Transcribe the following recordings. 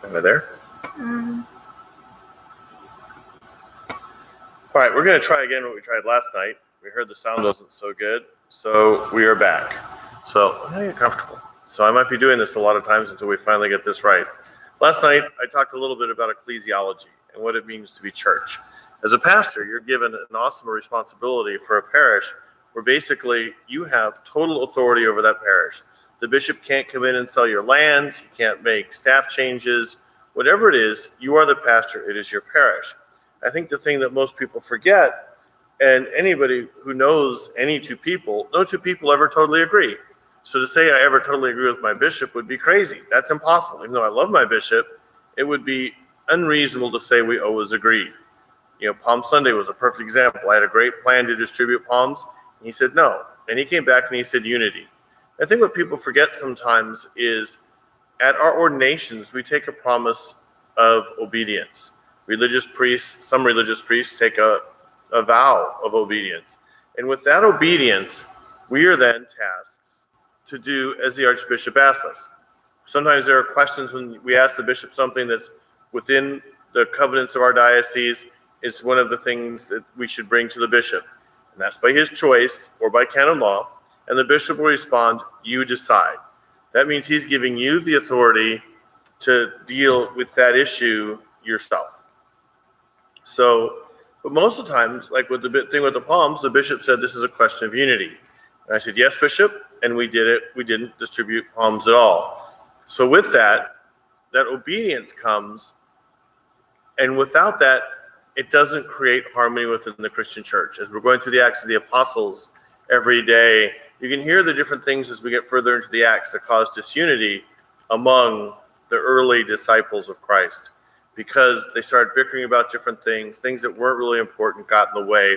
Am I there? Mm. All right, we're going to try again what we tried last night. We heard the sound wasn't so good, so we are back. So I'm going to get comfortable. So I might be doing this a lot of times until we finally get this right. Last night, I talked a little bit about ecclesiology and what it means to be church. As a pastor, you're given an awesome responsibility for a parish where basically you have total authority over that parish. The bishop can't come in and sell your land. He can't make staff changes. Whatever it is, you are the pastor. It is your parish. I think the thing that most people forget, and anybody who knows any two people, no two people ever totally agree. So to say I ever totally agree with my bishop would be crazy. That's impossible. Even though I love my bishop, it would be unreasonable to say we always agree. You know, Palm Sunday was a perfect example. I had a great plan to distribute palms, and he said no. And he came back and he said unity. I think what people forget sometimes is at our ordinations, we take a promise of obedience. Some religious priests take a vow of obedience. And with that obedience, we are then tasked to do as the Archbishop asks us. Sometimes there are questions when we ask the bishop something that's within the covenants of our diocese. It's one of the things that we should bring to the bishop. And that's by his choice or by canon law. And the bishop will respond, you decide. That means he's giving you the authority to deal with that issue yourself. So, but most of the times, like with the thing with the palms, the bishop said this is a question of unity. And I said, yes, bishop, and we did it. We didn't distribute palms at all. So with that obedience comes, and without that, it doesn't create harmony within the Christian church. As we're going through the Acts of the Apostles every day, you can hear the different things as we get further into the Acts that cause disunity among the early disciples of Christ, because they started bickering about different things that weren't really important got in the way.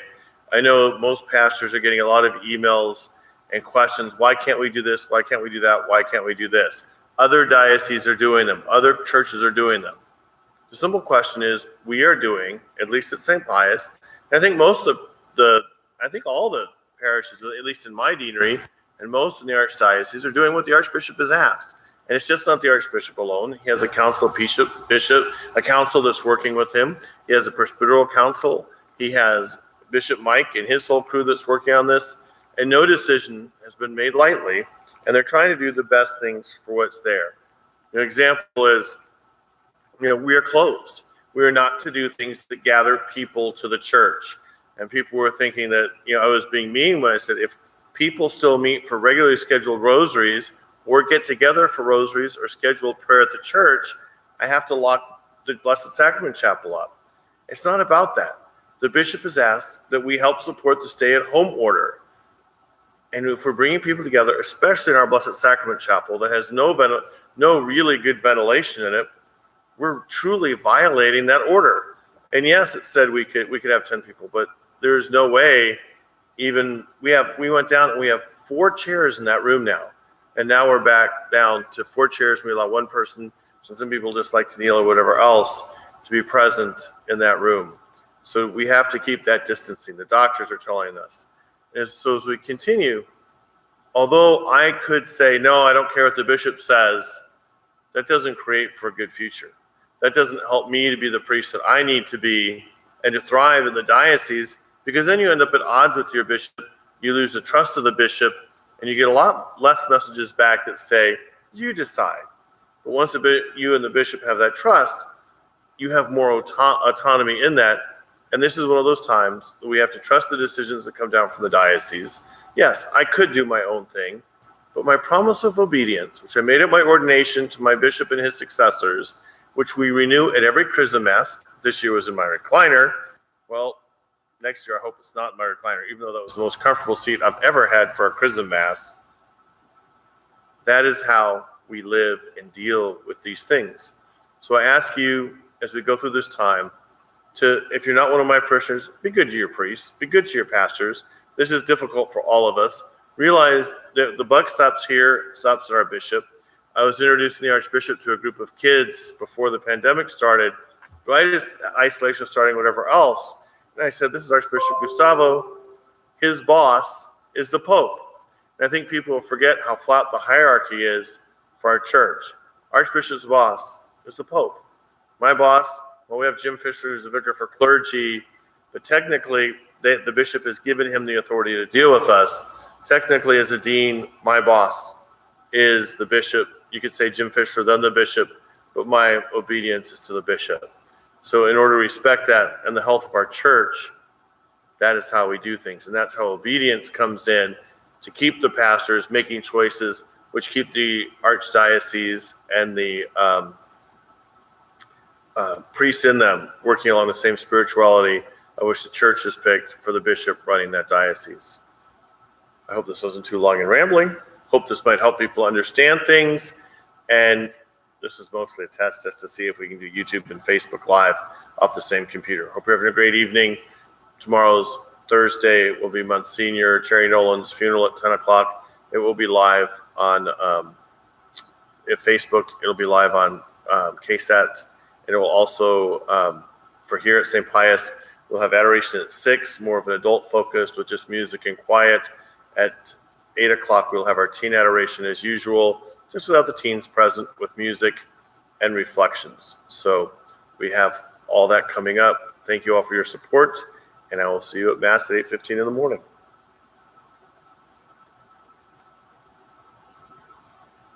I know most pastors are getting a lot of emails and questions. Why can't we do this? Why can't we do that? Why can't we do this? Other dioceses are doing them. Other churches are doing them. The simple question is, we are doing, at least at St. Pius, and I think all the parishes, at least in my deanery, and most in the Archdiocese are doing what the Archbishop has asked. And it's just not the Archbishop alone. He has a council of bishop, a council that's working with him. He has a presbyteral council. He has Bishop Mike and his whole crew that's working on this. And no decision has been made lightly. And they're trying to do the best things for what's there. An example is, we are closed. We are not to do things that gather people to the church. And people were thinking that, I was being mean when I said, if people still meet for regularly scheduled rosaries or get together for rosaries or scheduled prayer at the church, I have to lock the Blessed Sacrament Chapel up. It's not about that. The bishop has asked that we help support the stay-at-home order. And if we're bringing people together, especially in our Blessed Sacrament Chapel that has no really good ventilation in it, we're truly violating that order. And yes, it said we could have 10 people, but there's no way. Even we went down and we have 4 chairs in that room now. And now we're back down to 4 chairs. We allow one person, since some people just like to kneel or whatever else, to be present in that room. So we have to keep that distancing. The doctors are telling us. And so as we continue, although I could say, no, I don't care what the bishop says, that doesn't create for a good future. That doesn't help me to be the priest that I need to be and to thrive in the diocese, because then you end up at odds with your bishop. You lose the trust of the bishop, and you get a lot less messages back that say, you decide. But once you and the bishop have that trust, you have more autonomy in that. And this is one of those times that we have to trust the decisions that come down from the diocese. Yes, I could do my own thing, but my promise of obedience, which I made at my ordination to my bishop and his successors, which we renew at every Chrism Mass. This year was in my recliner. Well, next year I hope it's not in my recliner, even though that was the most comfortable seat I've ever had for a Chrism Mass. That is how we live and deal with these things. So I ask you, as we go through this time, to, if you're not one of my parishioners, be good to your priests, be good to your pastors. This is difficult for all of us. Realize that the buck stops here, stops at our bishop. I was introducing the Archbishop to a group of kids before the pandemic started, right as isolation was starting, whatever else. And I said, this is Archbishop Gustavo. His boss is the Pope. And I think people forget how flat the hierarchy is for our church. Archbishop's boss is the Pope. My boss, well, we have Jim Fisher, who's the vicar for clergy, but technically the bishop has given him the authority to deal with us. Technically, as a dean, my boss is the bishop. You could say Jim Fisher, then the bishop, but my obedience is to the bishop. So in order to respect that and the health of our church, that is how we do things. And that's how obedience comes in, to keep the pastors making choices which keep the archdiocese and the priests in them working along the same spirituality of which the church has picked for the bishop running that diocese. I hope this wasn't too long and rambling. Hope this might help people understand things. And this is mostly a test just to see if we can do YouTube and Facebook Live off the same computer. Hope you're having a great evening. Tomorrow's Thursday will be Monsignor Terry Nolan's funeral at 10 o'clock. It will be live on Facebook. It'll be live on KSAT. And it will also, for here at St. Pius, we'll have adoration at 6, more of an adult focused with just music and quiet. At 8 o'clock, we'll have our teen adoration as usual, just without the teens present, with music and reflections. So we have all that coming up. Thank you all for your support, and I will see you at Mass at 8:15 in the morning.